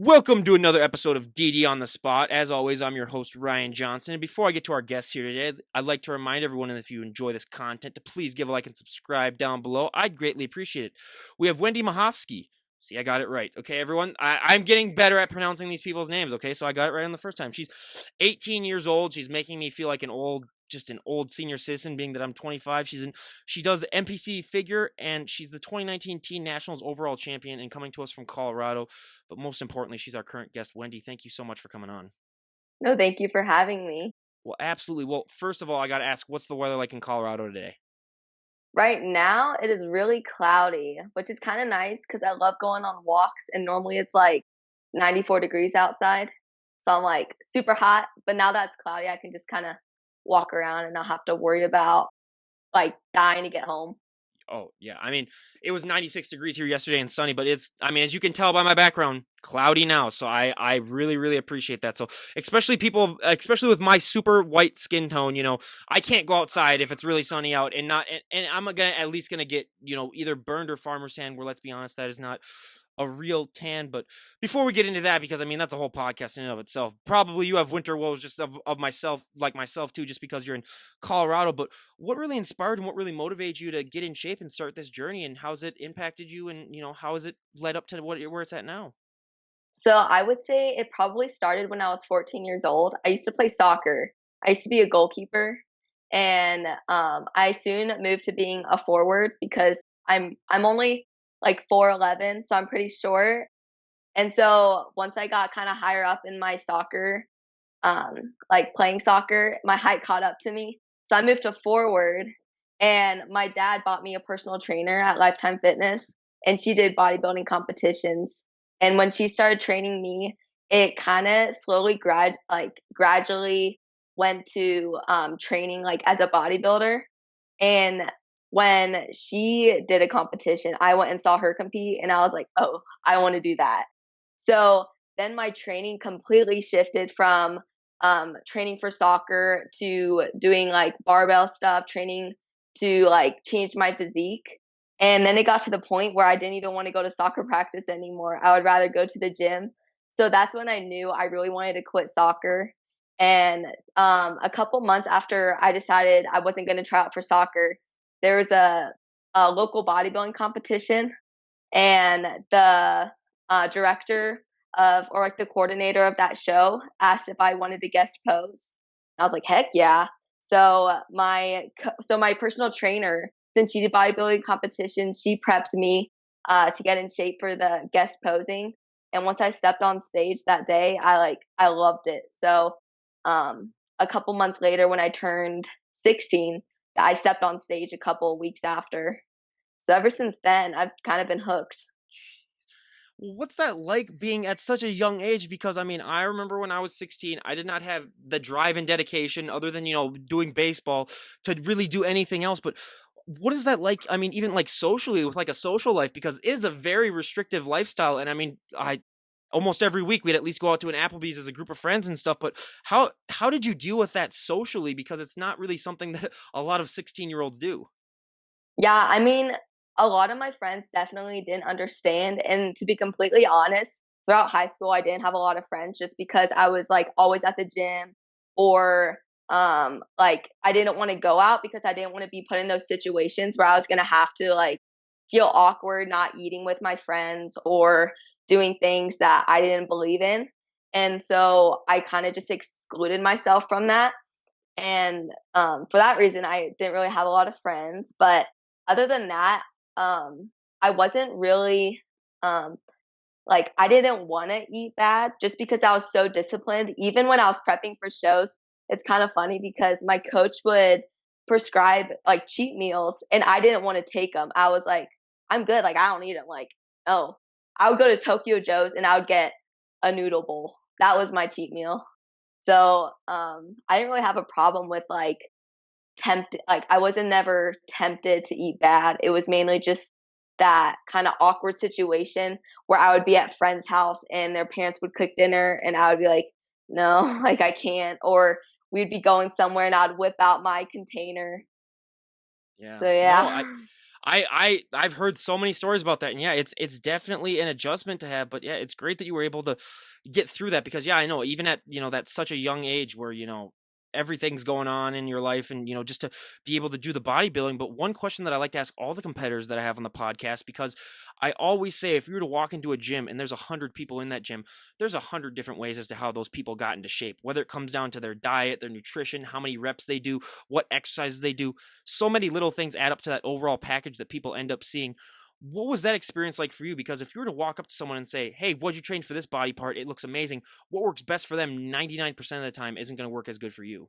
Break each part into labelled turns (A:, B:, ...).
A: Welcome to another episode of DD on the Spot. As always, I'm your host, Ryan Johnson. And before I get to our guests here today, I'd like to remind everyone, and if you enjoy this content, to please give a like and subscribe down below. I'd greatly appreciate it. We have Wendy Mahovsky. See, I got it right. Okay, everyone. I'm getting better at pronouncing these people's names. Okay, so I got it right on the first time. She's 18 years old. She's making me feel like an old senior citizen, being that I'm 25. She does NPC figure, and she's the 2019 Teen Nationals overall champion, and coming to us from Colorado. But most importantly, she's our current guest. Wendy, thank you so much for coming on.
B: No, thank you for having me.
A: Well, absolutely. Well, first of all, I got to ask, what's the weather like in Colorado today?
B: Right now, it is really cloudy, which is kind of nice because I love going on walks, and normally it's like 94 degrees outside. So I'm like super hot, but now that it's cloudy, I can just kind of walk around and not have to worry about like dying to get home.
A: Oh, yeah. I mean, it was 96 degrees here yesterday and sunny, but as you can tell by my background, cloudy now. So I really, really appreciate that. So especially with my super white skin tone, I can't go outside if it's really sunny out and I'm at least gonna get, either burned or farmer's tan, where let's be honest, that is not a real tan. But before we get into that, because I mean that's a whole podcast in and of itself. Probably you have winter woes just of myself, like myself too, just because you're in Colorado. But what really inspired and what really motivated you to get in shape and start this journey, and how's it impacted you, and how has it led up to where it's at now?
B: So I would say it probably started when I was 14 years old. I used to play soccer. I used to be a goalkeeper, and I soon moved to being a forward because I'm only like 4'11", so I'm pretty short. And so once I got kind of higher up in my soccer, like playing soccer, my height caught up to me. So I moved to forward, and my dad bought me a personal trainer at Lifetime Fitness, and she did bodybuilding competitions. And when she started training me, it kind of gradually went to training like as a bodybuilder. And when she did a competition, I went and saw her compete, and I was like, oh, I want to do that. So then my training completely shifted from training for soccer to doing like barbell stuff, training to like change my physique. And then it got to the point where I didn't even want to go to soccer practice anymore. I would rather go to the gym. So that's when I knew I really wanted to quit soccer. And a couple months after I decided I wasn't going to try out for soccer, there was a local bodybuilding competition, and the director of, or like the coordinator of that show, asked if I wanted to guest pose. I was like, heck yeah. So my personal trainer, since she did bodybuilding competitions, she prepped me to get in shape for the guest posing. And once I stepped on stage that day, I loved it. So a couple months later, when I turned 16, I stepped on stage a couple weeks after. So ever since then, I've kind of been hooked.
A: What's that like being at such a young age? Because I mean, I remember when I was 16, I did not have the drive and dedication, other than doing baseball, to really do anything else. But what is that like? I mean, even like socially, with like a social life, because it is a very restrictive lifestyle. And I mean, I almost every week we'd at least go out to an Applebee's as a group of friends and stuff. But how did you deal with that socially? Because it's not really something that a lot of 16-year-olds do.
B: Yeah, I mean, a lot of my friends definitely didn't understand. And to be completely honest, throughout high school, I didn't have a lot of friends just because I was like always at the gym, or like I didn't want to go out because I didn't want to be put in those situations where I was going to have to like feel awkward not eating with my friends or doing things that I didn't believe in. And so I kind of just excluded myself from that. And for that reason, I didn't really have a lot of friends. But other than that, I wasn't really um, like I didn't want to eat bad just because I was so disciplined. Even when I was prepping for shows, it's kind of funny because my coach would prescribe like cheat meals, and I didn't want to take them. I was like, I'm good. Like I don't need them. Like, oh, I would go to Tokyo Joe's and I would get a noodle bowl. That was my cheat meal. So I didn't really have a problem with like tempted. Like I wasn't never tempted to eat bad. It was mainly just that kind of awkward situation where I would be at friend's house and their parents would cook dinner, and I would be like, no, like I can't. Or we'd be going somewhere and I'd whip out my container.
A: Yeah.
B: So
A: No, I
B: yeah.
A: I've heard so many stories about that, and yeah, it's definitely an adjustment to have. But yeah, it's great that you were able to get through that because yeah, I know even at that's such a young age where everything's going on in your life and just to be able to do the bodybuilding. But one question that I like to ask all the competitors that I have on the podcast, because I always say if you were to walk into a gym and there's 100 people in that gym, there's 100 different ways as to how those people got into shape, whether it comes down to their diet, their nutrition, how many reps they do, what exercises they do. So many little things add up to that overall package that people end up seeing. What was that experience like for you? Because if you were to walk up to someone and say, hey, what'd you train for this body part? It looks amazing. What works best for them 99% of the time isn't going to work as good for you.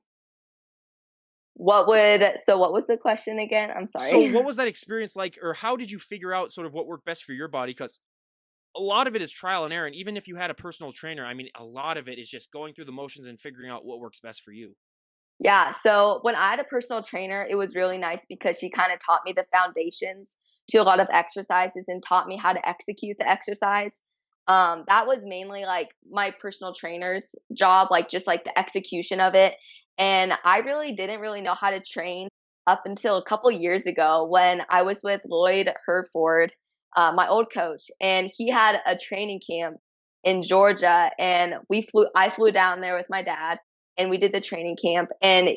B: What was the question again? I'm
A: So
B: sorry.
A: what was that experience like, or how did you figure out sort of what worked best for your body? Because a lot of it is trial and error. And even if you had a personal trainer, I mean, a lot of it is just going through the motions and figuring out what works best for you.
B: Yeah, so when I had a personal trainer, it was really nice because she kind of taught me the foundations to a lot of exercises and taught me how to execute the exercise. That was mainly like my personal trainer's job, like just like the execution of it. And I really didn't really know how to train up until a couple years ago when I was with Lloyd Herford, my old coach, and he had a training camp in Georgia, and I flew down there with my dad and we did the training camp, and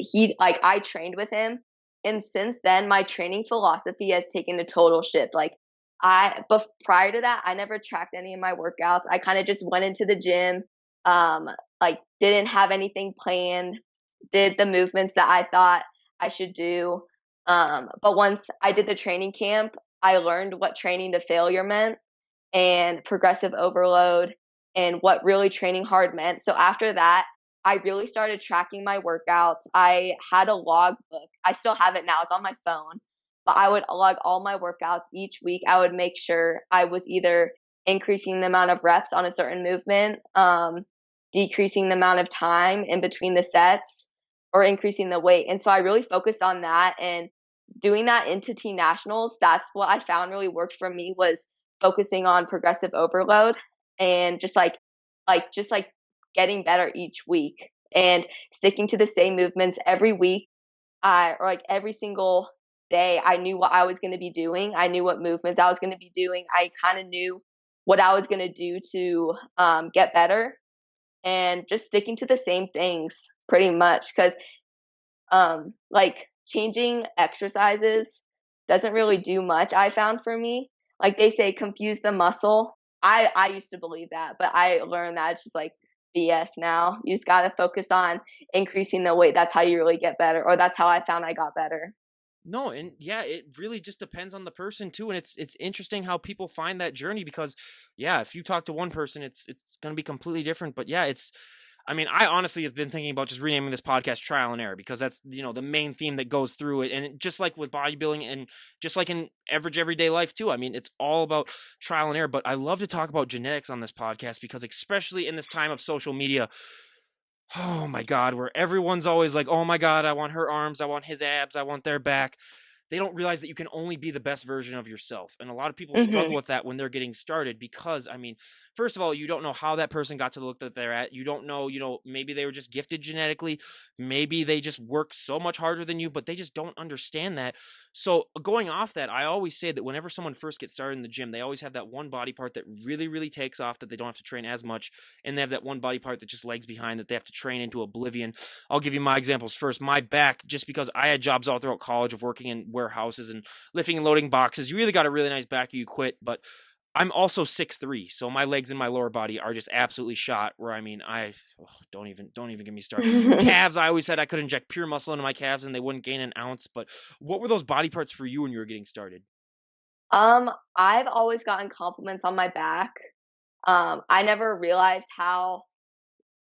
B: I trained with him, and since then my training philosophy has taken a total shift. But prior to that, I never tracked any of my workouts. I kind of just went into the gym, um didn't have anything planned, did the movements that I thought I should do. But once I did the training camp, I learned what training to failure meant and progressive overload and what really training hard meant. So after that, I really started tracking my workouts. I had a log book. I still have it now. It's on my phone. But I would log all my workouts each week. I would make sure I was either increasing the amount of reps on a certain movement, decreasing the amount of time in between the sets, or increasing the weight. And so I really focused on that, and doing that into T nationals. That's what I found really worked for me, was focusing on progressive overload and just like getting better each week and sticking to the same movements every week. Or like every single day, I knew what I was going to be doing. I knew what movements I was going to be doing. I kind of knew what I was going to do to get better, and just sticking to the same things pretty much. Because like changing exercises doesn't really do much, I found, for me. Like they say, confuse the muscle. I used to believe that, but I learned that it's just like BS now. You just got to focus on increasing the weight. That's how you really get better, or that's how I found I got better.
A: No, and yeah, it really just depends on the person too, and it's interesting how people find that journey because, yeah, if you talk to one person, it's going to be completely different. But yeah, I mean, I honestly have been thinking about just renaming this podcast Trial and Error because that's the main theme that goes through it, and just like with bodybuilding and just like in average everyday life too. I mean, it's all about trial and error. But I love to talk about genetics on this podcast because, especially in this time of social media, oh my God, where everyone's always like, oh my God, I want her arms, I want his abs, I want their back. They don't realize that you can only be the best version of yourself. And a lot of people struggle
B: Mhm.
A: with that when they're getting started because, I mean, first of all, you don't know how that person got to the look that they're at. You don't know, maybe they were just gifted genetically. Maybe they just work so much harder than you, but they just don't understand that. So, going off that, I always say that whenever someone first gets started in the gym, they always have that one body part that really, really takes off that they don't have to train as much. And they have that one body part that just lags behind that they have to train into oblivion. I'll give you my examples first. My back, just because I had jobs all throughout college of working in warehouses and lifting and loading boxes, you really got a really nice back or you quit. But I'm also 6'3", so my legs and my lower body are just absolutely shot. Where I mean, don't even get me started. Calves, I always said I could inject pure muscle into my calves and they wouldn't gain an ounce. But what were those body parts for you when you were getting started?
B: I've always gotten compliments on my back. I never realized how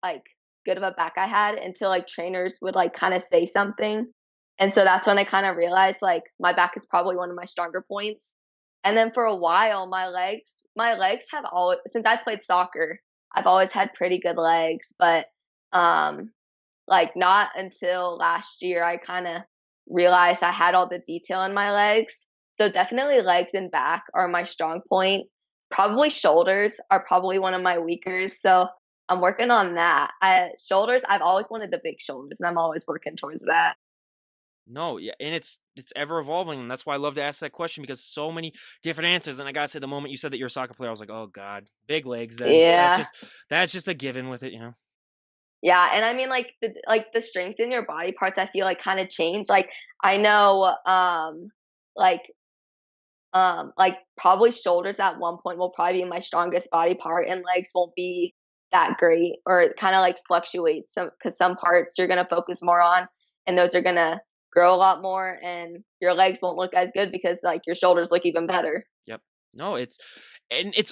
B: like good of a back I had until like trainers would like kind of say something. And so that's when I kind of realized like my back is probably one of my stronger points. And then for a while, my legs have always, since I played soccer, I've always had pretty good legs. But um, like not until last year, I kind of realized I had all the detail in my legs. So definitely legs and back are my strong point. Probably shoulders are probably one of my weakers. So I'm working on that. Shoulders, I've always wanted the big shoulders, and I'm always working towards that.
A: No, yeah, and it's ever evolving, and that's why I love to ask that question because so many different answers. And I gotta say, the moment you said that you're a soccer player, I was like, oh God, big legs. Then
B: Yeah.
A: that's just a given with it, you know.
B: Yeah, and I mean, like the strength in your body parts, I feel like kind of change. Like I know, like probably shoulders at one point will probably be my strongest body part, and legs won't be that great, or it kind of like fluctuates. Because some parts you're gonna focus more on, and those are gonna grow a lot more, and your legs won't look as good because like your shoulders look even better.
A: Yep. No, it's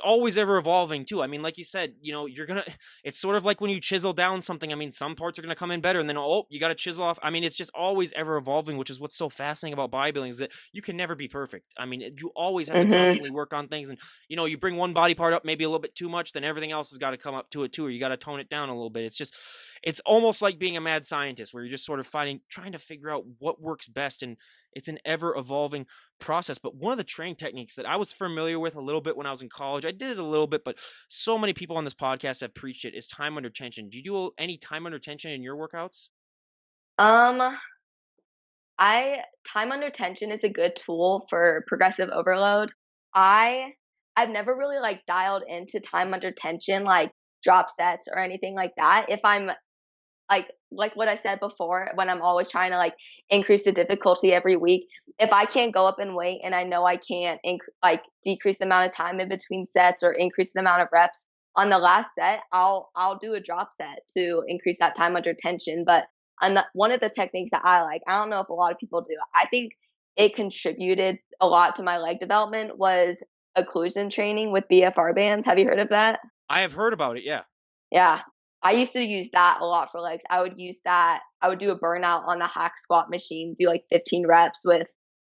A: always ever evolving too. I mean, like you said, it's sort of like when you chisel down something. I mean, some parts are gonna come in better, and then oh, you got to chisel off. I mean, it's just always ever evolving, which is what's so fascinating about bodybuilding is that you can never be perfect. I mean, you always have to
B: Mhm.
A: constantly work on things, and you bring one body part up maybe a little bit too much, then everything else has got to come up to it too, or you got to tone it down a little bit. It's almost like being a mad scientist where you're just sort of trying to figure out what works best, and it's an ever evolving process. But one of the training techniques that I was familiar with a little bit when I was in college, I did it a little bit, but so many people on this podcast have preached it, is time under tension. Do you do any time under tension in your workouts?
B: Um, I time under tension is a good tool for progressive overload. I I've never really like dialed into time under tension, like drop sets or anything like that. If I'm like what I said before, when I'm always trying to like increase the difficulty every week, if I can't go up in weight and I know I can't like decrease the amount of time in between sets or increase the amount of reps on the last set, I'll do a drop set to increase that time under tension. But one of the techniques that I like, I don't know if a lot of people do. I think it contributed a lot to my leg development was occlusion training with BFR bands. Have you heard of that?
A: I have heard about it, yeah.
B: Yeah. I used to use that a lot for legs. I would use that. I would do a burnout on the hack squat machine, do like 15 reps with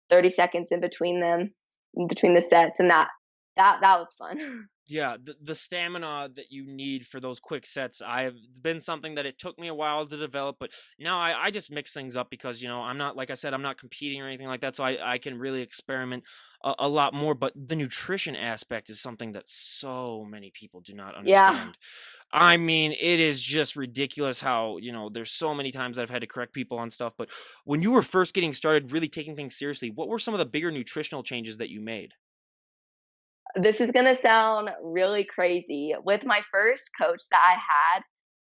B: 30 seconds in between them, in between the sets, and that was fun.
A: Yeah, the stamina that you need for those quick sets, it's been something that it took me a while to develop, but now I just mix things up because, I'm not, like I said, I'm not competing or anything like that, so I can really experiment a lot more. But the nutrition aspect is something that so many people do not
B: Yeah.
A: understand. I mean, it is just ridiculous how, there's so many times I've had to correct people on stuff, but when you were first getting started, really taking things seriously, what were some of the bigger nutritional changes that you made?
B: This is gonna sound really crazy. With my first coach that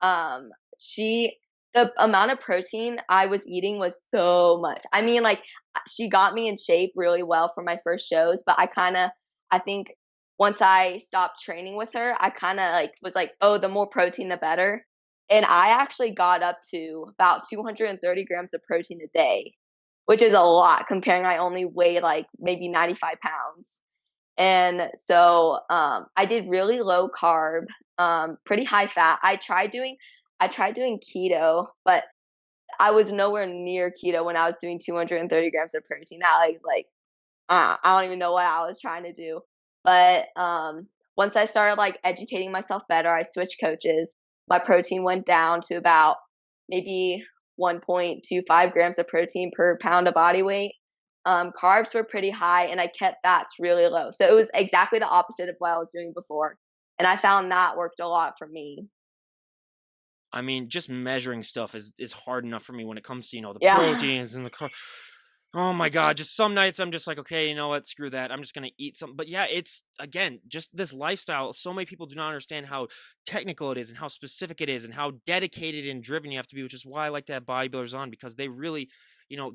B: I had, she the amount of protein I was eating was so much. I mean, like, she got me in shape really well for my first shows, but I think once I stopped training with her, I kinda, like, was like, "Oh, the more protein, the better." And I actually got up to about 230 grams of protein a day, which is a lot comparing I only weighed, like, maybe 95 pounds. And so, I did really low carb, pretty high fat. I tried doing keto, but I was nowhere near keto when I was doing 230 grams of protein. That was like, I don't even know what I was trying to do. But once I started like educating myself better, I switched coaches. My protein went down to about maybe 1.25 grams of protein per pound of body weight. Carbs were pretty high, and I kept fats really low. So it was exactly the opposite of what I was doing before. And I found that worked a lot for me.
A: I mean, just measuring stuff is hard enough for me when it comes to, the
B: Yeah.
A: proteins and the oh my god, just some nights I'm just like, okay, you know what, screw that. I'm just gonna eat something. But yeah, it's again just this lifestyle. So many people do not understand how technical it is and how specific it is and how dedicated and driven you have to be, which is why I like to have bodybuilders on because they really,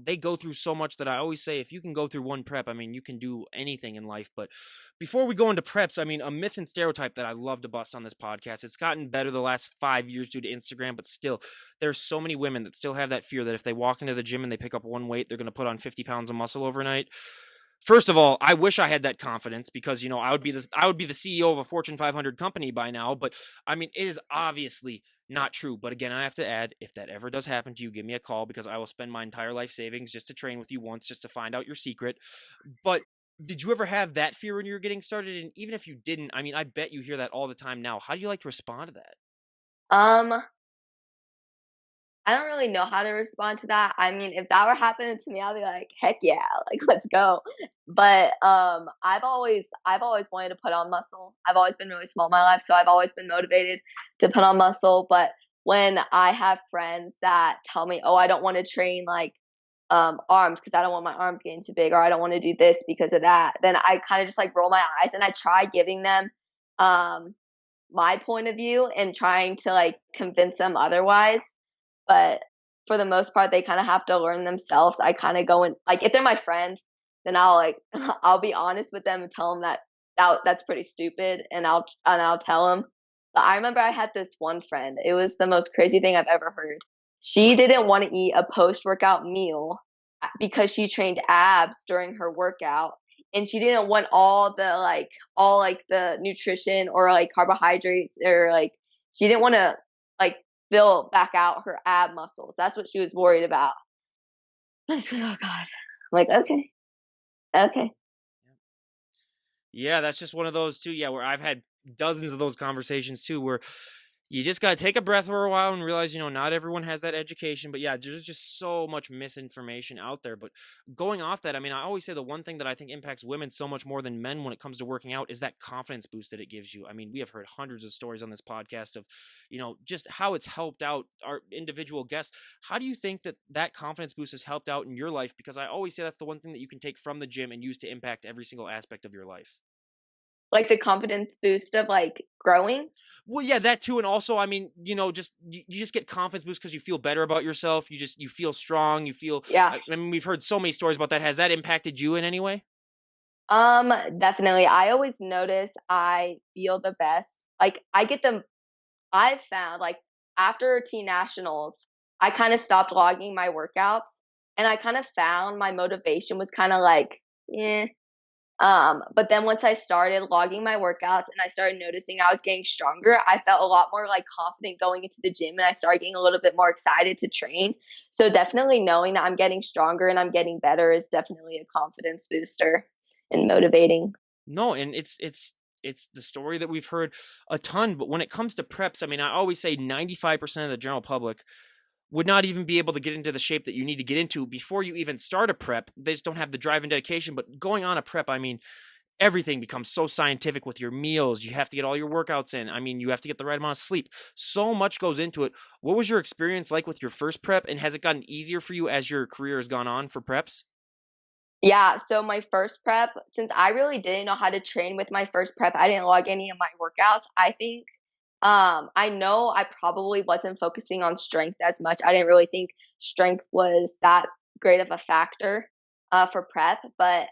A: they go through so much that I always say if you can go through one prep, I mean, you can do anything in life. But before we go into preps, I mean, a myth and stereotype that I love to bust on this podcast. It's gotten better the last 5 years due to Instagram, but still, there's so many women that still have that fear that if they walk into the gym and they pick up one weight, they're going to put on 50 pounds of muscle overnight. First of all, I wish I had that confidence because I would be the CEO of a Fortune 500 company by now. But I mean, it is obviously not true. But again, I have to add, if that ever does happen to you, give me a call because I will spend my entire life savings just to train with you once, just to find out your secret. But did you ever have that fear when you were getting started? And even if you didn't, I mean, I bet you hear that all the time now. How do you like to respond to that?
B: Um, I don't really know how to respond to that. I mean, if that were happening to me, I'd be like, "Heck yeah, like let's go." But I've always wanted to put on muscle. I've always been really small in my life, so I've always been motivated to put on muscle. But when I have friends that tell me, "Oh, I don't want to train like arms because I don't want my arms getting too big, or I don't want to do this because of that, then I kind of just like roll my eyes and I try giving them um, my point of view and trying to like convince them otherwise. But for the most part, they kind of have to learn themselves. I kind of go in like if they're my friends, then I'll like I'll be honest with them and tell them that's pretty stupid, and I'll tell them. But I remember I had this one friend. It was the most crazy thing I've ever heard. She didn't want to eat a post workout meal because she trained abs during her workout, and she didn't want all like the nutrition or like carbohydrates, or like she didn't want to like fill back out her ab muscles. That's what she was worried about. I was like, oh God. I'm like, okay, okay.
A: Yeah, that's just one of those too. Yeah, where I've had dozens of those conversations too, where you just gotta take a breath for a while and realize, not everyone has that education. But yeah, there's just so much misinformation out there. But going off that, I mean, I always say the one thing that I think impacts women so much more than men when it comes to working out is that confidence boost that it gives you. I mean, we have heard hundreds of stories on this podcast of, just how it's helped out our individual guests. How do you think that that confidence boost has helped out in your life? Because I always say that's the one thing that you can take from the gym and use to impact every single aspect of your life.
B: Like the confidence boost of like growing.
A: Well, yeah, that too, and also, I mean, just you just get confidence boost because you feel better about yourself. You feel strong. You feel.
B: Yeah.
A: I mean, we've heard so many stories about that. Has that impacted you in any way?
B: Definitely. I always notice I feel the best. Like I get them I've found like after teen nationals, I kind of stopped logging my workouts, and I kind of found my motivation was kind of like, eh. But then once I started logging my workouts and I started noticing I was getting stronger, I felt a lot more like confident going into the gym, and I started getting a little bit more excited to train. So definitely knowing that I'm getting stronger and I'm getting better is definitely a confidence booster and motivating.
A: No, and it's the story that we've heard a ton. But when it comes to preps, I mean, I always say 95% of the general public would not even be able to get into the shape that you need to get into before you even start a prep. They just don't have the drive and dedication. But going on a prep, I mean, everything becomes so scientific with your meals. You have to get all your workouts in. I mean, you have to get the right amount of sleep. So much goes into it. What was your experience like with your first prep? And has it gotten easier for you as your career has gone on for preps?
B: Yeah, so my first prep, since I really didn't know how to train with my first prep, I didn't log any of my workouts. I think I know I probably wasn't focusing on strength as much. I didn't really think strength was that great of a factor for prep, but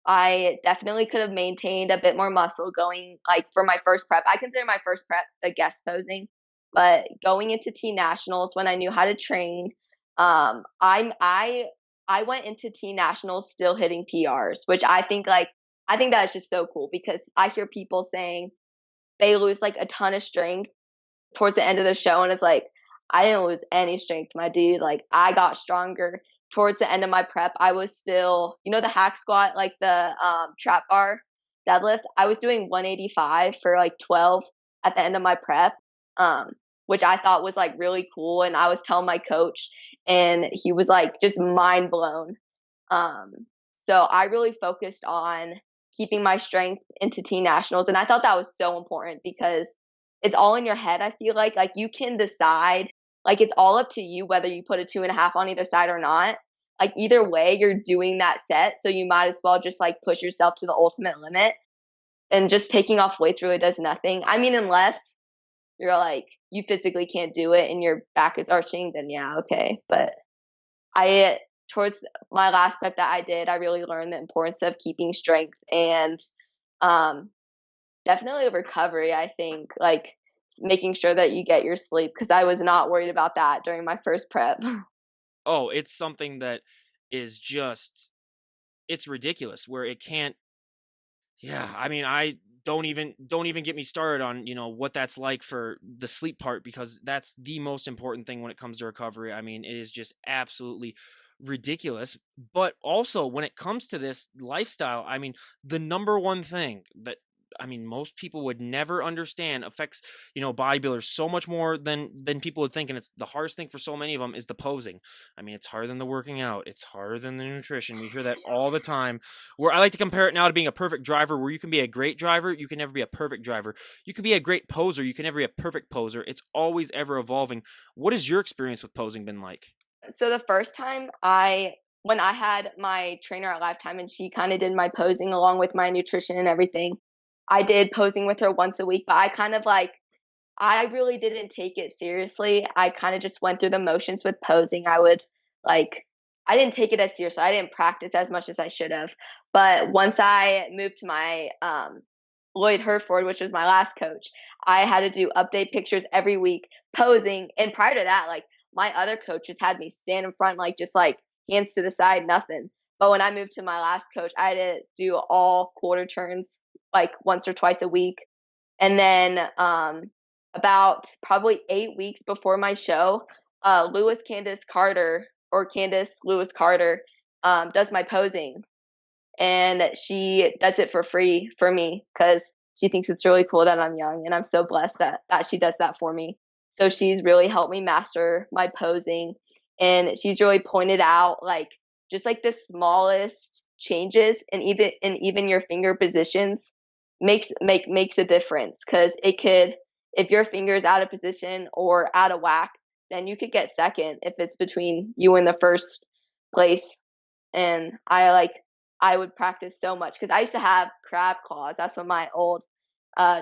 B: I definitely could have maintained a bit more muscle going like for my first prep. I consider my first prep the guest posing, but going into teen nationals when I knew how to train, I went into teen nationals still hitting PRs, which I think that's just so cool because I hear people saying they lose like a ton of strength towards the end of the show, and it's like I didn't lose any strength, my dude. Like I got stronger towards the end of my prep. I was still, the hack squat, like the trap bar deadlift. I was doing 185 for like 12 at the end of my prep, which I thought was like really cool. And I was telling my coach, and he was like just mind blown. Um, so I really focused on keeping my strength into teen nationals, and I thought that was so important because it's all in your head. I feel like you can decide, like it's all up to you whether you put a 2.5 on either side or not. Like either way, you're doing that set, so you might as well just like push yourself to the ultimate limit. And just taking off weights really does nothing. I mean, unless you're like you physically can't do it and your back is arching, then yeah, okay. But I towards my last prep that I did, I really learned the importance of keeping strength and um definitely recovery, I think, like making sure that you get your sleep because I was not worried about that during my first prep.
A: Oh, it's something that is just it's ridiculous where it can't. Yeah, I mean, I don't even get me started on, what that's like for the sleep part because that's the most important thing when it comes to recovery. I mean, it is just absolutely ridiculous. But also when it comes to this lifestyle, I mean, the number one thing that I mean, most people would never understand affects, bodybuilders so much more than people would think. And it's the hardest thing for so many of them is the posing. I mean, it's harder than the working out. It's harder than the nutrition. We hear that all the time. Where I like to compare it now to being a perfect driver, where you can be a great driver, you can never be a perfect driver. You can be a great poser, you can never be a perfect poser. It's always ever evolving. What has your experience with posing been like?
B: So the first time when I had my trainer at Lifetime and she kind of did my posing along with my nutrition and everything, I did posing with her once a week, but I kind of like, I really didn't take it seriously. I kind of just went through the motions with posing. Like, I didn't take it as seriously. I didn't practice as much as I should have. But once I moved to my Lloyd Herford, which was my last coach, I had to do update pictures every week, posing. And prior to that, like my other coaches had me stand in front, like just like hands to the side, nothing. But when I moved to my last coach, I had to do all quarter turns like once or twice a week. And then about probably 8 weeks before my show, Lewis Candace Carter or Candace Lewis Carter does my posing, and she does it for free for me because she thinks it's really cool that I'm young, and I'm so blessed that she does that for me. So she's really helped me master my posing, and she's really pointed out like just like the smallest changes and even your finger positions makes a difference because it could, if your finger is out of position or out of whack, then you could get second if it's between you and the first place. And I would practice so much because I used to have crab claws. That's what my old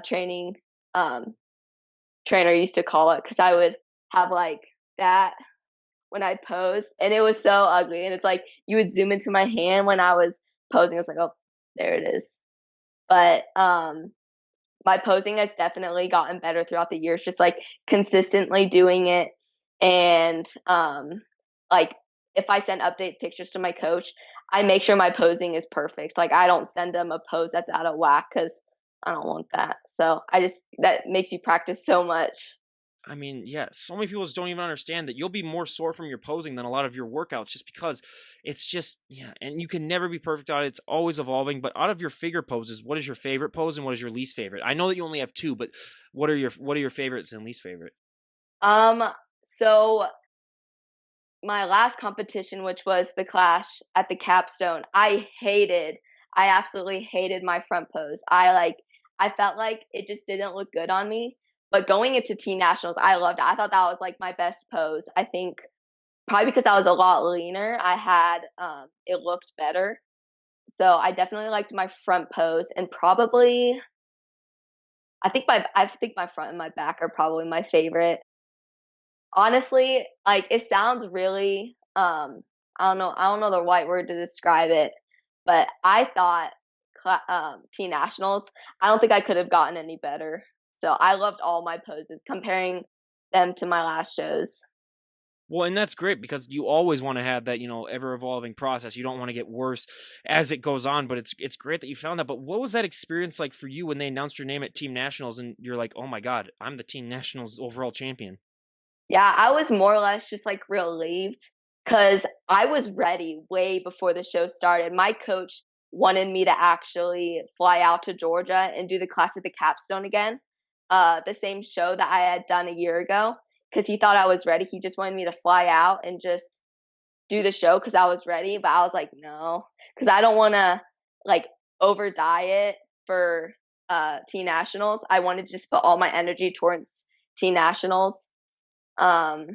B: training um, trainer used to call it, because I would have like that when I posed, and it was so ugly. And it's like you would zoom into my hand when I was posing. It's like, oh, there it is. But my posing has definitely gotten better throughout the years, just like consistently doing it. And like if I send update pictures to my coach, I make sure my posing is perfect. Like I don't send them a pose that's out of whack because I don't want that. So that makes you practice so much.
A: I mean, yeah, so many people just don't even understand that you'll be more sore from your posing than a lot of your workouts just because it's just, yeah, and you can never be perfect at it. It's always evolving. But out of your figure poses, what is your favorite pose and what is your least favorite? I know that you only have two, but what are your favorites and least favorite?
B: Um, so my last competition, which was the Clash at the Capstone, I absolutely hated my front pose. I felt like it just didn't look good on me. But going into Teen Nationals, I loved it. I thought that was like my best pose. I think probably because I was a lot leaner, I had it looked better. So I definitely liked my front pose, and probably I think my front and my back are probably my favorite. Honestly, like it sounds really I don't know the right word to describe it, but I thought Teen Nationals, I don't think I could have gotten any better. So I loved all my poses, comparing them to my last shows.
A: Well, and that's great because you always want to have that, ever evolving process. You don't want to get worse as it goes on, but it's great that you found that. But what was that experience like for you when they announced your name at Team Nationals and you're like, "Oh my God, I'm the Team Nationals overall champion."
B: Yeah, I was more or less just like relieved because I was ready way before the show started. My coach wanted me to actually fly out to Georgia and do the Clash at the Capstone again, the same show that I had done a year ago, because he thought I was ready. He just wanted me to fly out and just do the show because I was ready. But I was like, no, because I don't want to like over diet for Teen Nationals. I wanted to just put all my energy towards Teen Nationals. Um,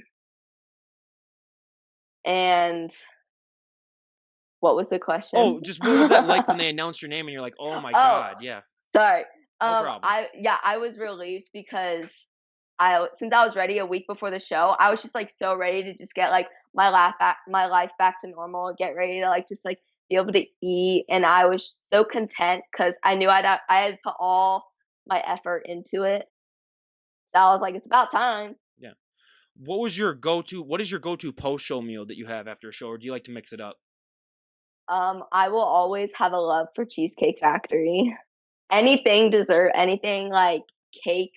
B: and what was the question?
A: Oh, just what was that like when they announced your name and you're like, "Oh my
B: Oh,
A: God, yeah,
B: sorry.
A: no problem."
B: I was relieved because I since I was ready a week before the show, I was just like so ready to just get like my life back to normal, get ready to like just like be able to eat, and I was so content because I knew I had put all my effort into it. So I was like, it's about time.
A: Yeah. What is your go-to post-show meal that you have after a show, or do you like to mix it up?
B: I will always have a love for Cheesecake Factory. Anything dessert, anything like cake,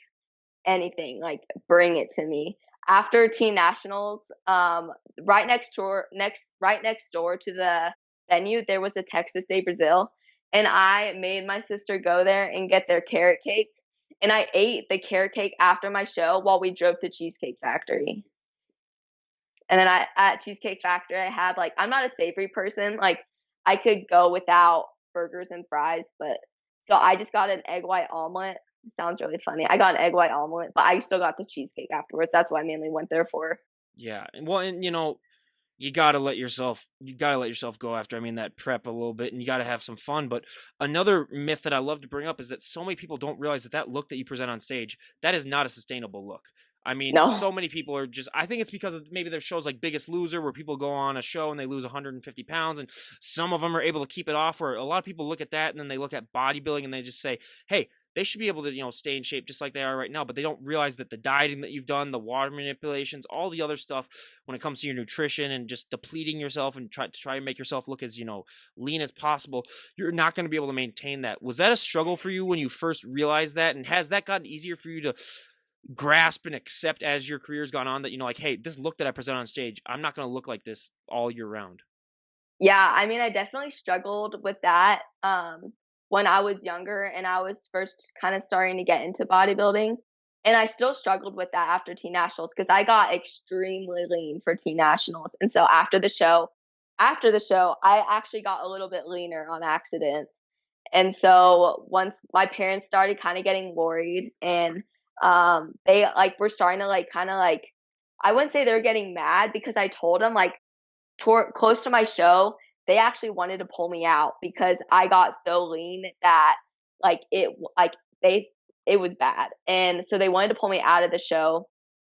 B: anything, like bring it to me. After Teen Nationals, right next door to the venue, there was a Texas de Brazil, and I made my sister go there and get their carrot cake, and I ate the carrot cake after my show while we drove to Cheesecake Factory. And then at Cheesecake Factory, I had like, I'm not a savory person. Like I could go without burgers and fries, but so I just got an egg white omelet. It sounds really funny. I got an egg white omelet, but I still got the cheesecake afterwards. That's what I mainly went there for.
A: Yeah, and well, and you gotta let yourself go after, I mean, that prep a little bit, and you gotta have some fun. But another myth that I love to bring up is that so many people don't realize that that look that you present on stage, that is not a sustainable look. I mean,
B: No.
A: so many people are just, I think it's because of maybe there's shows like Biggest Loser where people go on a show and they lose 150 pounds, and some of them are able to keep it off, where a lot of people look at that and then they look at bodybuilding and they just say, hey, they should be able to, stay in shape just like they are right now. But they don't realize that the dieting that you've done, the water manipulations, all the other stuff when it comes to your nutrition and just depleting yourself and try to make yourself look as, lean as possible, you're not going to be able to maintain that. Was that a struggle for you when you first realized that? And has that gotten easier for you to grasp and accept as your career's gone on, that, like, hey, this look that I present on stage, I'm not going to look like this all year round?
B: Yeah, I mean, I definitely struggled with that, when I was younger and I was first kinda starting to get into bodybuilding, and I still struggled with that after teen nationals because I got extremely lean for teen nationals, and so after the show, I actually got a little bit leaner on accident, and so once my parents started kinda getting worried and, they, like, were starting to, like, kinda, like, I wouldn't say they were getting mad because I told them, like, toward close to my show, they actually wanted to pull me out because I got so lean that like they it was bad. And so they wanted to pull me out of the show.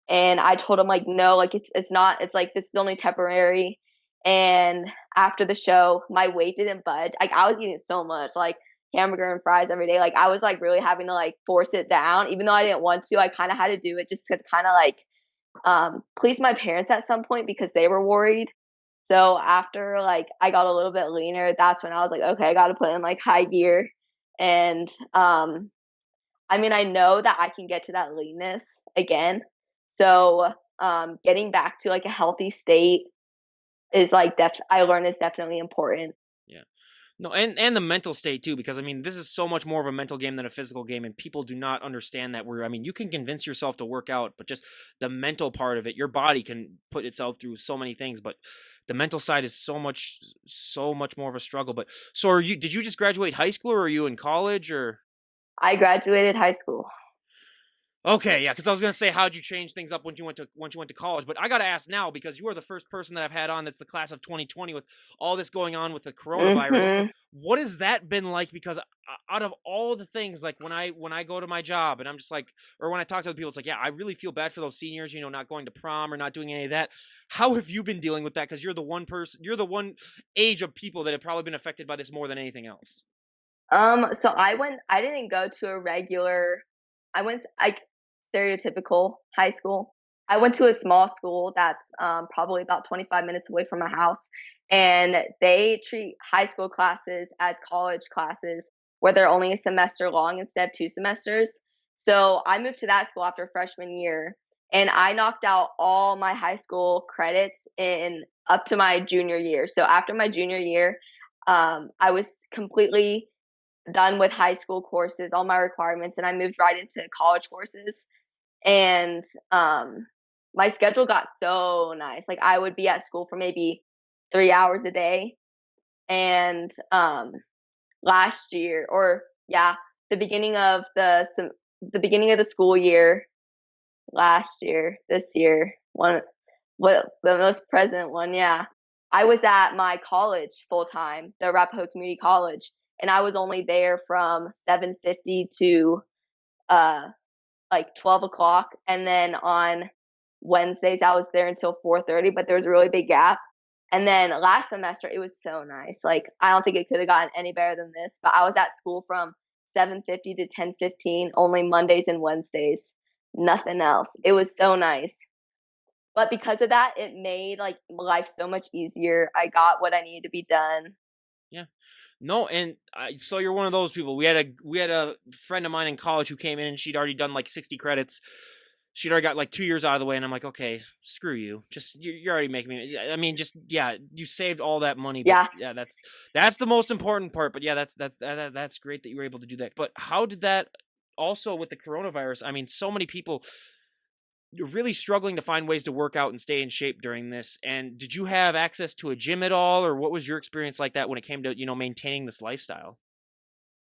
B: And I told them like no, like it's not, it's like this is only temporary. And after the show, my weight didn't budge. Like I was eating so much, like hamburger and fries every day. Like I was like really having to like force it down, even though I didn't want to. I kind of had to do it just to kind of like please my parents at some point because they were worried. So after like I got a little bit leaner, that's when I was like, okay, I got to put in like high gear. And I mean, I know that I can get to that leanness again. So getting back to like a healthy state is like I learned is definitely important.
A: Yeah. No, and the mental state too, because I mean, this is so much more of a mental game than a physical game, and people do not understand that. Where I mean, you can convince yourself to work out, but just the mental part of it, your body can put itself through so many things, but the mental side is so much more of a struggle. But so, are you? Did you just graduate high school, or are you in college, or?
B: I graduated high school.
A: Okay, yeah, because I was gonna say, how'd you change things up once you went to college? But I gotta ask now because you are the first person that I've had on that's the class of 2020 with all this going on with the coronavirus.
B: Mhm.
A: What has that been like? Because out of all the things, like when I go to my job and I'm just like, or when I talk to other people, it's like, yeah, I really feel bad for those seniors, not going to prom or not doing any of that. How have you been dealing with that? Because you're the one age of people that have probably been affected by this more than anything else.
B: So I didn't go to a regular, I went like stereotypical high school. I went to a small school that's probably about 25 minutes away from my house, and they treat high school classes as college classes where they're only a semester long instead of 2 semesters. So I moved to that school after freshman year, and I knocked out all my high school credits in up to my junior year. So after my junior year, I was completely done with high school courses, all my requirements, and I moved right into college courses. And my schedule got so nice. Like I would be at school for maybe 3 hours a day. And last year, or yeah, the beginning of the beginning of the school year, last year, this year, one what the most present one, yeah. I was at my college full time, the Arapahoe Community College, and I was only there from 7:50 to uh like 12 o'clock, and then on Wednesdays I was there until 4:30, but there was a really big gap. And then last semester it was so nice. Like I don't think it could have gotten any better than this, but I was at school from 7:50 to 10:15, only Mondays and Wednesdays, nothing else. It was so nice. But because of that, it made like life so much easier. I got what I needed to be done.
A: Yeah. No, and so you're one of those people. We had a friend of mine in college who came in and she'd already done like 60 credits. She'd already got like 2 years out of the way, and I'm like, okay, screw you. Just you're already making me. I mean, just yeah, you saved all that money, but
B: Yeah.
A: yeah, that's the most important part. But yeah, that's great that you were able to do that. But how did that also with the coronavirus? I mean, so many people, you're really struggling to find ways to work out and stay in shape during this. And did you have access to a gym at all, or what was your experience like that when it came to maintaining this lifestyle?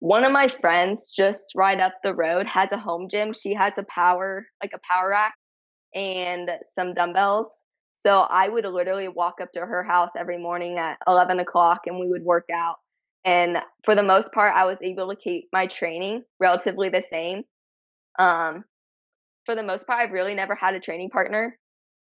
B: One of my friends just right up the road has a home gym. She has a power rack and some dumbbells. so I would literally walk up to her house every morning at 11 o'clock and we would work out. And for the most part, I was able to keep my training relatively the same. Um, for the most part, I've really never had a training partner.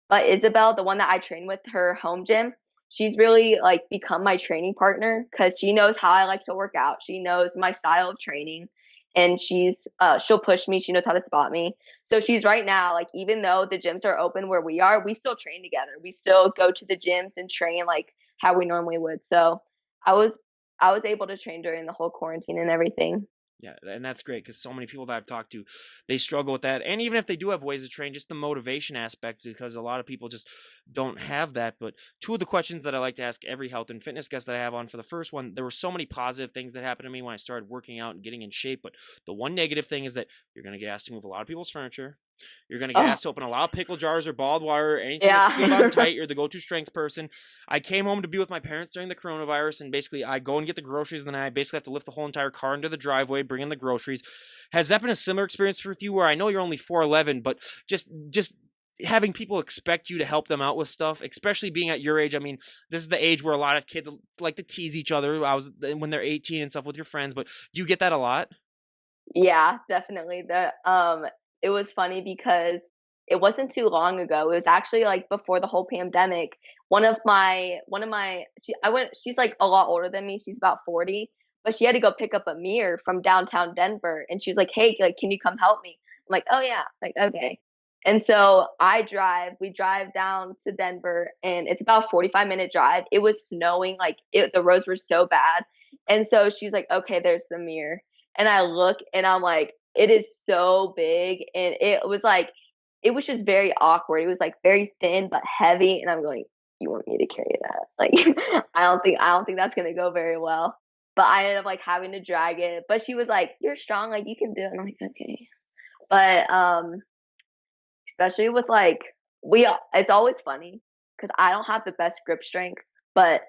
B: But Isabel, the one that I train with, her home gym, she's really like become my training partner because she knows how I like to work out. She knows my style of training, and she'll push me. She knows how to spot me. So she's right now like even though the gyms are open where we are, we still train together. We still go to the gyms and train like how we normally would. So I was I was able to train during the whole quarantine and everything.
A: Yeah, and that's great because so many people that I've talked to, they struggle with that. And even if they do have ways to train, just the motivation aspect, because a lot of people just don't have that. But two of the questions that I like to ask every health and fitness guest that I have on, for the first one, there were so many positive things that happened to me when I started working out and getting in shape. But the one negative thing is that you're going to get asked to move a lot of people's furniture. You're going to get
B: Oh,
A: asked to open a lot of pickle jars or balled wire, anything that's sealed on
B: yeah.
A: tight. You're the go-to strength person. I came home to be with my parents during the coronavirus, and basically I go and get the groceries, and then I basically have to lift the whole entire car into the driveway, bring in the groceries. Has that been a similar experience with you, where I know you're only 4'11", but just having people expect you to help them out with stuff, especially being at your age? I mean, this is the age where a lot of kids like to tease each other. When they're 18 and stuff with your friends, but do you get that a lot?
B: Yeah, definitely. It was funny because it wasn't too long ago. It was actually like before the whole pandemic. She's like a lot older than me. She's about 40, but she had to go pick up a mirror from downtown Denver and she was like, "Hey, like can you come help me?" I'm like, "Oh yeah." Like, "Okay." And so we drive down to Denver and it's about a 45-minute drive. It was snowing, the roads were so bad. And so she's like, "Okay, there's the mirror." And I look and I'm like, it is so big. And it was just very awkward. It was like very thin but heavy. And I'm going, you want me to carry that? Like, I don't think that's going to go very well. But I ended up like having to drag it. But she was like, you're strong. Like, you can do it. And I'm like, okay. But, especially with it's always funny because I don't have the best grip strength, but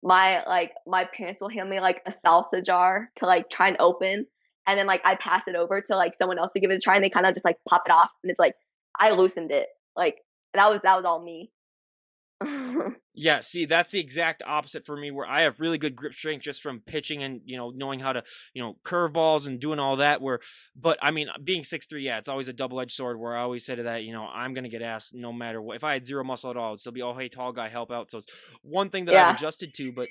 B: my parents will hand me like a salsa jar to like try and open, and then like I pass it over to like someone else to give it a try, and they kind of just like pop it off, and it's like I loosened it. Like that was all me.
A: Yeah, see, that's the exact opposite for me, where I have really good grip strength just from pitching and, knowing how to, curve balls and doing all that. But I mean, being 6'3", yeah, it's always a double-edged sword, where I always say to that, I'm going to get asked no matter what. If I had zero muscle at all, it'd still be, oh, hey, tall guy, help out. So it's one thing that I've
B: Yeah,
A: adjusted to, but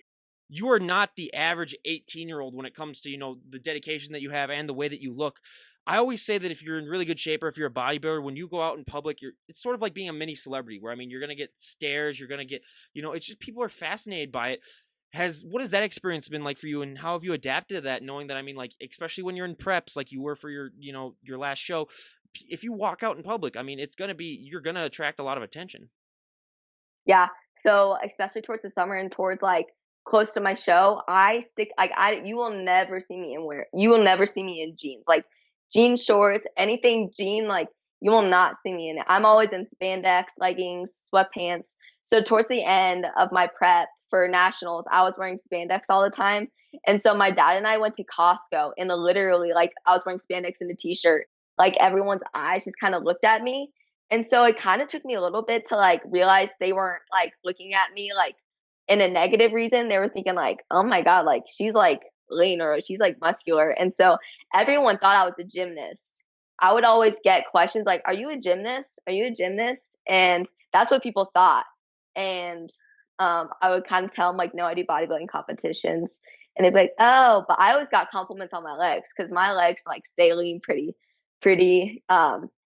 A: you are not the average 18-year-old when it comes to, the dedication that you have and the way that you look. I always say that if you're in really good shape, or if you're a bodybuilder, when you go out in public, it's sort of like being a mini celebrity, where I mean, you're gonna get stares, you're gonna get, it's just people are fascinated by it. What has that experience been like for you, and how have you adapted to that, knowing that, I mean, like, especially when you're in preps, like you were for your, your last show, if you walk out in public, I mean, you're gonna attract a lot of attention.
B: yeah. So especially towards the summer and towards like close to my show, I stick like I you will never see me in jeans. Like jean shorts, anything jean, like you will not see me in it. I'm always in spandex, leggings, sweatpants. So towards the end of my prep for nationals, I was wearing spandex all the time. And so my dad and I went to Costco and literally like I was wearing spandex and a t-shirt. Like everyone's eyes just kind of looked at me, and so it kind of took me a little bit to like realize they weren't like looking at me like in a negative reason. They were thinking like, "Oh my god, like she's like lean or she's like muscular." And so everyone thought I was a gymnast. I would always get questions like, "Are you a gymnast? Are you a gymnast?" And that's what people thought. And I would kind of tell them like, "No, I do bodybuilding competitions." And they'd be like, "Oh," but I always got compliments on my legs because my legs like stay lean pretty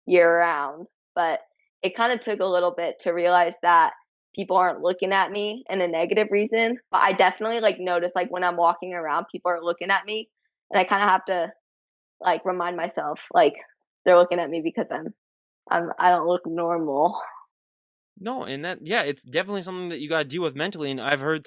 B: year round. But it kind of took a little bit to realize that people aren't looking at me in a negative reason. But I definitely like notice like when I'm walking around, people are looking at me, and I kind of have to like remind myself like they're looking at me because I don't look normal.
A: No, and yeah, it's definitely something that you got to deal with mentally. And I've heard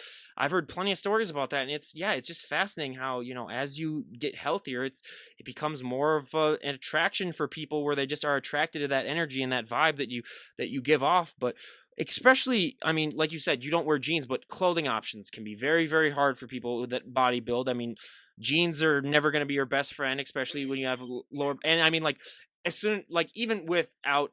A: plenty of stories about that. And it's just fascinating how, as you get healthier, it becomes more of an attraction for people, where they just are attracted to that energy and that vibe that you give off. But especially, I mean, like you said, you don't wear jeans, but clothing options can be very, very hard for people that body build. I mean, jeans are never going to be your best friend, especially when you have lower, and I mean, like, as soon, like, even without,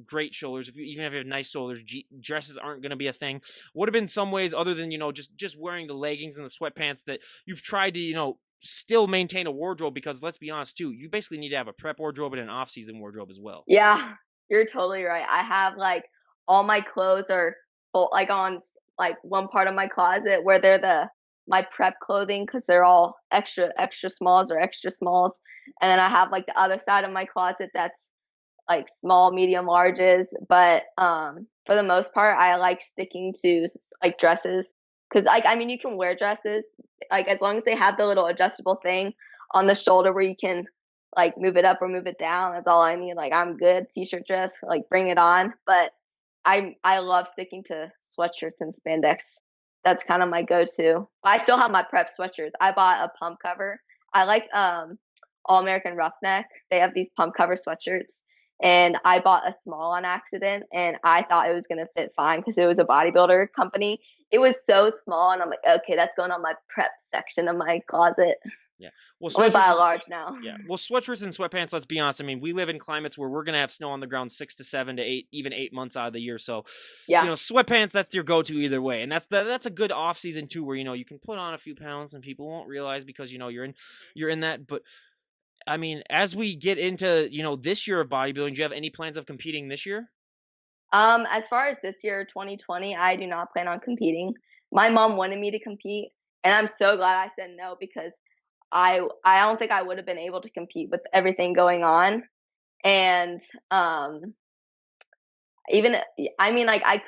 A: great shoulders, even if you have nice shoulders, dresses aren't going to be a thing. What have been some ways other than, just wearing the leggings and the sweatpants that you've tried to, still maintain a wardrobe? Because let's be honest too, you basically need to have a prep wardrobe and an off-season wardrobe as well.
B: Yeah, you're totally right. I have like all my clothes are like on like one part of my closet where they're my prep clothing because they're all extra smalls or extra smalls, and then I have like the other side of my closet that's like small, medium, larges. But for the most part, I like sticking to like dresses because like I mean you can wear dresses like as long as they have the little adjustable thing on the shoulder where you can like move it up or move it down. That's all I need. Like I'm good. T-shirt dress, like bring it on. But I love sticking to sweatshirts and spandex. That's kind of my go-to. I still have my prep sweatshirts. I bought a pump cover. I like All American Roughneck. They have these pump cover sweatshirts, and I bought a small on accident, and I thought it was gonna fit fine because it was a bodybuilder company. It was so small, and I'm like, okay, that's going on my prep section of my closet.
A: Yeah. Well,
B: I'm gonna buy a
A: sweatshirts.
B: large now.
A: Yeah. Well, sweatshirts and sweatpants, let's be honest. I mean, we live in climates where we're going to have snow on the ground 6 to 7 to 8, even 8 months out of the year. So,
B: Yeah.
A: sweatpants, that's your go-to either way. And that's a good off season too, where, you can put on a few pounds and people won't realize because, you're in that. But I mean, as we get into, this year of bodybuilding, do you have any plans of competing this year?
B: As far as this year, 2020, I do not plan on competing. My mom wanted me to compete, and I'm so glad I said no because I don't think I would have been able to compete with everything going on. And even I mean like I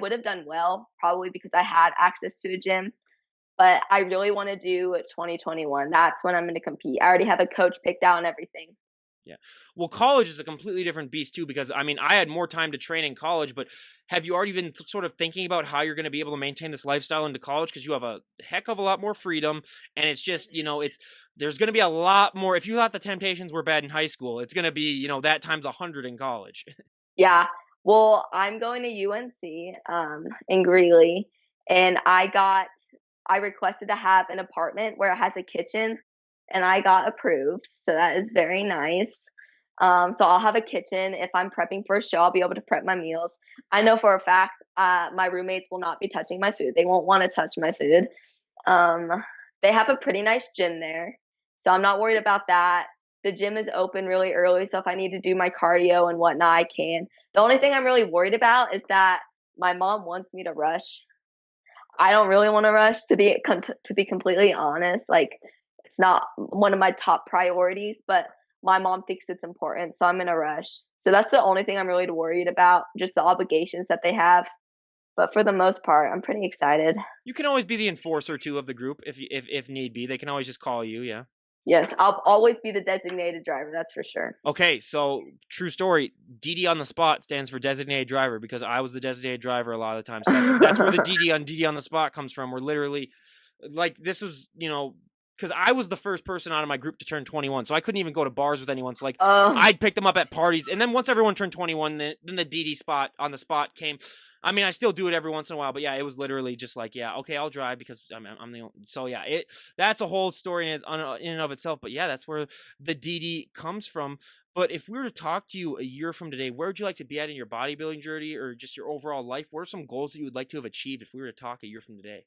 B: would have done well probably because I had access to a gym, but I really want to do 2021. That's when I'm going to compete. I already have a coach picked out and everything.
A: Yeah. Well, college is a completely different beast too, because I mean, I had more time to train in college, but have you already been sort of thinking about how you're going to be able to maintain this lifestyle into college? Because you have a heck of a lot more freedom, and it's just, there's going to be a lot more. If you thought the temptations were bad in high school, it's going to be, that times 100 in college.
B: Yeah. Well, I'm going to UNC in Greeley, and I requested to have an apartment where it has a kitchen, and I got approved. So that is very nice. So I'll have a kitchen. If I'm prepping for a show, I'll be able to prep my meals. I know for a fact my roommates will not be touching my food. They won't want to touch my food. Um, they have a pretty nice gym there, so I'm not worried about that. The gym is open really early, so if I need to do my cardio and whatnot, I can. The only thing I'm really worried about is that my mom wants me to rush. I don't really want to rush to be completely honest. Like it's not one of my top priorities, but my mom thinks it's important, so I'm in a rush. So that's the only thing I'm really worried about, just the obligations that they have. But for the most part, I'm pretty excited.
A: You can always be the enforcer too of the group if need be. They can always just call you. Yeah.
B: Yes, I'll always be the designated driver, that's for sure.
A: Okay, so true story. DD on the spot stands for designated driver because I was the designated driver a lot of the time. So that's where the DD on the spot comes from. We're literally like this was, because I was the first person out of my group to turn 21, so I couldn't even go to bars with anyone. So like I'd pick them up at parties, and then once everyone turned 21, then the DD spot on the spot came. I mean, I still do it every once in a while, but yeah, it was literally just like, yeah, okay, I'll drive because I'm the only, so yeah, that's a whole story in and of itself. But yeah, that's where the DD comes from. But if we were to talk to you a year from today, where would you like to be at in your bodybuilding journey or just your overall life? What are some goals that you would like to have achieved if we were to talk a year from today?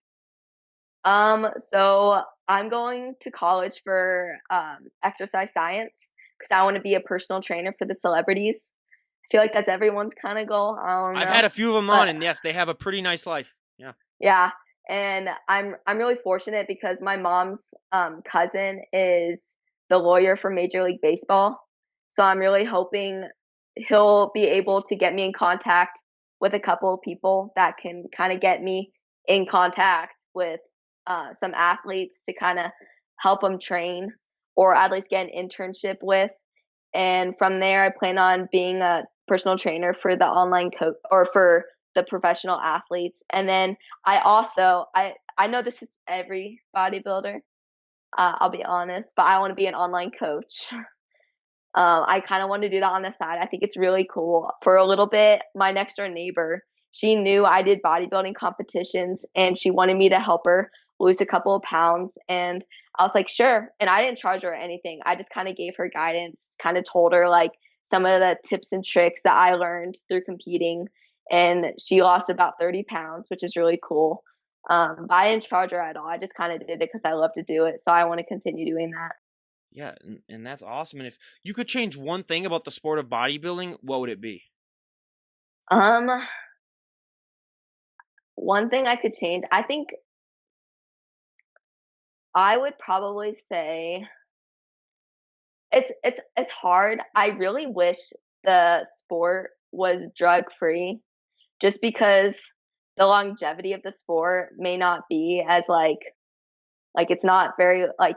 B: So I'm going to college for exercise science because I want to be a personal trainer for the celebrities. I feel like that's everyone's kind of goal. I don't know.
A: I've had a few of them on, and yes, they have a pretty nice life. Yeah.
B: Yeah, and I'm really fortunate because my mom's cousin is the lawyer for Major League Baseball. So I'm really hoping he'll be able to get me in contact with a couple of people that can kind of get me in contact with some athletes to kind of help them train or at least get an internship with. And from there, I plan on being a personal trainer for the online coach or for the professional athletes. And then I know this is every bodybuilder. I'll be honest, but I want to be an online coach. I kind of want to do that on the side. I think it's really cool. For a little bit, my next door neighbor, she knew I did bodybuilding competitions and she wanted me to help her lose a couple of pounds. And I was like, sure. And I didn't charge her anything. I just kind of gave her guidance, kind of told her like some of the tips and tricks that I learned through competing. And she lost about 30 pounds, which is really cool. But I didn't charge her at all. I just kind of did it because I love to do it. So I want to continue doing that.
A: Yeah, and that's awesome. And if you could change one thing about the sport of bodybuilding, what would it be?
B: Um, One thing I could change, I think I would probably say it's hard. I really wish the sport was drug free just because the longevity of the sport may not be as like it's not very like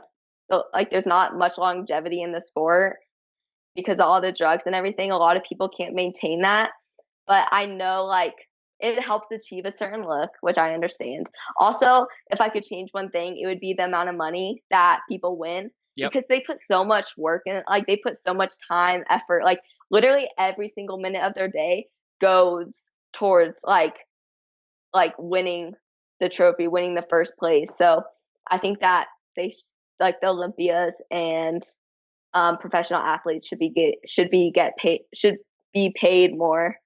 B: there's not much longevity in the sport because of all the drugs and everything. A lot of people can't maintain that. But I know like it helps achieve a certain look, which I understand. Also, if I could change one thing, it would be the amount of money that people win
A: Yep.
B: because they put so much work in it. Like they put so much time, effort, like literally every single minute of their day goes towards like winning the trophy, winning the first place. So I think that like the Olympias and professional athletes should be paid more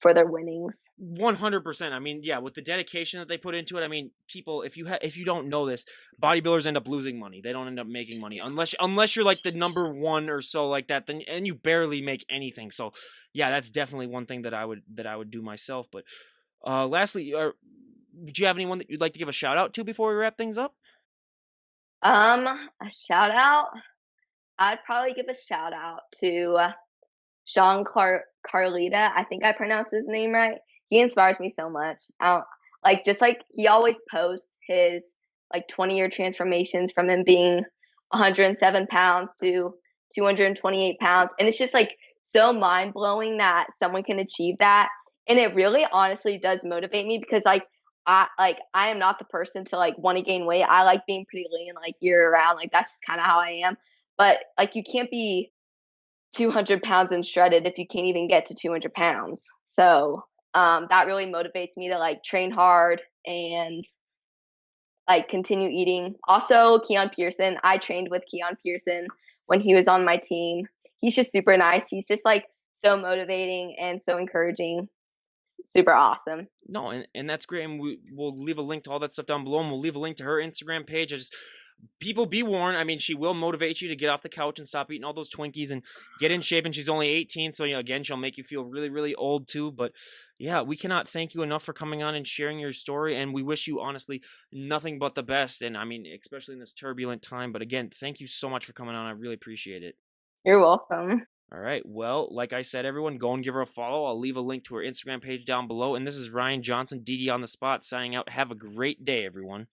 B: for their winnings.
A: 100%. I mean, yeah, with the dedication that they put into it, I mean, people, if you don't know this, bodybuilders end up losing money. They don't end up making money unless you're like the number one or so like that. Then and you barely make anything. So, yeah, that's definitely one thing that I would do myself. But lastly, do you have anyone that you'd like to give a shout out to before we wrap things up?
B: A shout out. I'd probably give a shout out to Sean Carlita. I think I pronounced his name right. He inspires me so much. Like just like he always posts his like 20-year transformations from him being 107 pounds to 228 pounds, and it's just like so mind blowing that someone can achieve that. And it really honestly does motivate me because I am not the person to like want to gain weight. I like being pretty lean like year round. Like that's just kind of how I am. But like you can't be 200 pounds and shredded if you can't even get to 200 pounds. So that really motivates me to like train hard and like continue eating. Also, Keon Pearson. I trained with Keon Pearson when he was on my team. He's just super nice. He's just like so motivating and so encouraging. Super awesome.
A: No, and that's great. And we'll leave a link to all that stuff down below, and we'll leave a link to her Instagram page. People be warned. I mean, she will motivate you to get off the couch and stop eating all those Twinkies and get in shape. And she's only 18, so again, she'll make you feel really, really old too. But yeah, we cannot thank you enough for coming on and sharing your story. And we wish you honestly nothing but the best. And I mean, especially in this turbulent time. But again, thank you so much for coming on. I really appreciate it.
B: You're welcome.
A: All right. Well, like I said, everyone, go and give her a follow. I'll leave a link to her Instagram page down below. And this is Ryan Johnson, DD on the spot, signing out. Have a great day, everyone.